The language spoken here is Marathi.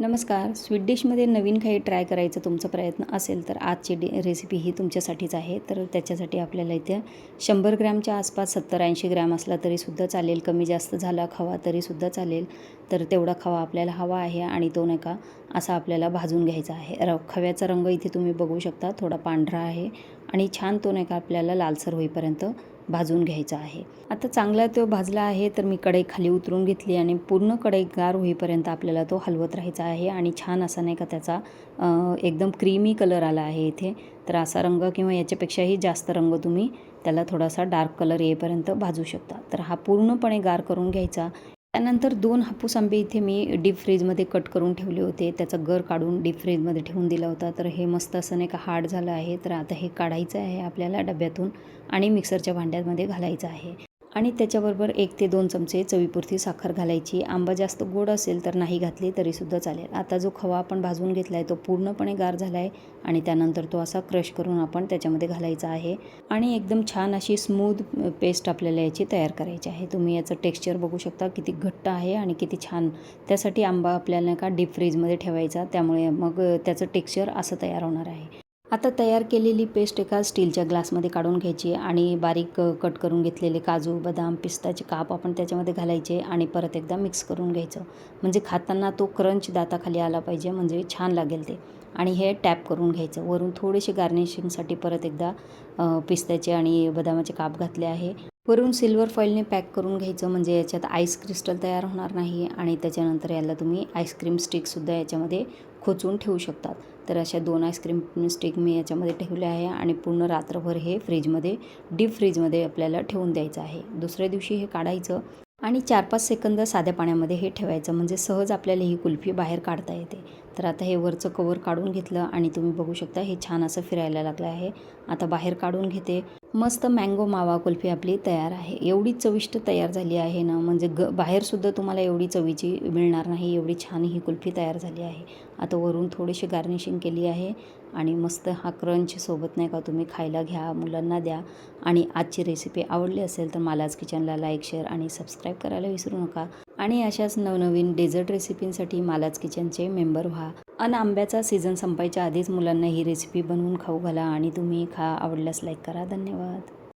नमस्कार. स्वीट डिशमध्ये नवीन काही ट्राय करायचा तुमचा प्रयत्न असेल तर आजची रेसिपी ही तुमच्यासाठीच आहे. तर त्याच्यासाठी आपल्याला इथे 100 ग्रॅमच्या आसपास 70-80 ग्रॅम असला तरीसुद्धा चालेल, कमी जास्त झाला खवा तरीसुद्धा चालेल. तर तेवढा खवा आपल्याला हवा आहे आणि तो नाही का असा आपल्याला भाजून घ्यायचा आहे. खव्याचा रंग इथे तुम्ही बघू शकता, थोडा पांढरा आहे आणि छान तो नाही का आपल्याला लालसर होईपर्यंत भाजून घ्यायचा आहे. आता चांगला तो भाजला आहे तर मी कढई खाली उतरून घेतली आणि पूर्ण कढई गार होईपर्यंत आपल्याला तो हलवत राहायचा आहे आणि छान असा नाही का त्याचा एकदम क्रीमी कलर आला आहे इथे. तर असा रंग किंवा याच्यापेक्षाही जास्त रंग तुम्ही त्याला थोडासा डार्क कलर येईपर्यंत भाजू शकता. तर हा पूर्णपणे गार करून घ्यायचा. त्यानंतर 2 हापूस आंबे इथे मी डीप फ्रीजमध्ये कट करून ठेवले होते. त्याचा गर काढून डीप फ्रीजमध्ये ठेवून दिला होता. तर हे मस्त असं नाही का हार्ड झालं आहे. तर आता हे काढायचं आहे आपल्याला डब्यातून आणि मिक्सरच्या भांड्यामध्ये घालायचं आहे आणि त्याच्याबरोबर 1 ते 2 चमचे चवीपुरती साखर घालायची. आंबा जास्त गोड असेल तर नाही घातली तरीसुद्धा चालेल. आता जो खवा आपण भाजून घेतला आहे तो पूर्णपणे गार झाला आहे आणि त्यानंतर तो असा क्रश करून आपण त्याच्यामध्ये घालायचा आहे आणि एकदम छान अशी स्मूथ पेस्ट आपल्याला याची तयार करायची आहे. तुम्ही याचं टेक्स्चर बघू शकता किती घट्ट आहे आणि किती छान. त्यासाठी आंबा आपल्याला का डीप फ्रीजमध्ये ठेवायचा, त्यामुळे मग त्याचं टेक्स्चर असं तयार होणार आहे. आता तयार केलेली पेस्ट एका स्टीलच्या ग्लासमध्ये काढून घ्यायची आणि बारीक कट करून घेतलेले काजू, बदाम, पिस्ताचे काप आपण त्याच्यामध्ये घालायचे आणि परत एकदा मिक्स करून घ्यायचं. म्हणजे खाताना तो क्रंच दाताखाली आला पाहिजे, म्हणजे छान लागेल ते. आणि हे टॅप करून घ्यायचं. वरून थोडेसे गार्निशिंगसाठी परत एकदा पिस्त्याचे आणि बदामाचे काप घातले आहे. वरून सिल्वर फॉईलने पॅक करून घ्यायचं, म्हणजे याच्यात आईस क्रिस्टल तयार होणार नाही आणि त्याच्यानंतर याला तुम्ही आईस्क्रीम स्टिकसुद्धा याच्यामध्ये खोचून ठेवू शकतात. तर अशा 2 आईस्क्रीम स्टिक मी याच्यामध्ये ठेवले आहे आणि पूर्ण रात्रभर हे फ्रीजमध्ये डीप फ्रीजमध्ये आपल्याला ठेवून द्यायचं आहे. दुसऱ्या दिवशी हे काढायचं आणि 4-5 सेकंद साध्या पाण्यामध्ये हे ठेवायचं, म्हणजे सहज आपल्याला ही कुल्फी बाहेर काढता येते. तर आता हे वरचं कवर काढून घेतलं आणि तुम्ही बघू शकता हे छान असं फिरायला लागलं आहे. आता बाहेर काढून घेते. मस्त मँगो मावा कुल्फी आपली तयार आहे. एवढी चविष्ट तयार झाली आहे ना, म्हणजे बाहेरसुद्धा तुम्हाला एवढी चवीची मिळणार नाही, एवढी छान ही कुल्फी तयार झाली आहे. आता वरून थोडीशी गार्निशिंग केली आहे आणि मस्त हा क्रंच सोबत नाही का तुम्ही खायला घ्या, मुलांना द्या. आणि आजची रेसिपी आवडली असेल तर मालाज किचनला लाईक, शेअर आणि सबस्क्राईब करायला विसरू नका. आणि अशाच नवनवीन डेझर्ट रेसिपींसाठी मालाज किचनचे मेंबर व्हा. आंब्याचा सीझन संपायच्या आधीच मुलांना ही रेसिपी बनवून खाऊ घाला आणि तुम्ही खा. आवडल्यास लाईक करा. धन्यवाद.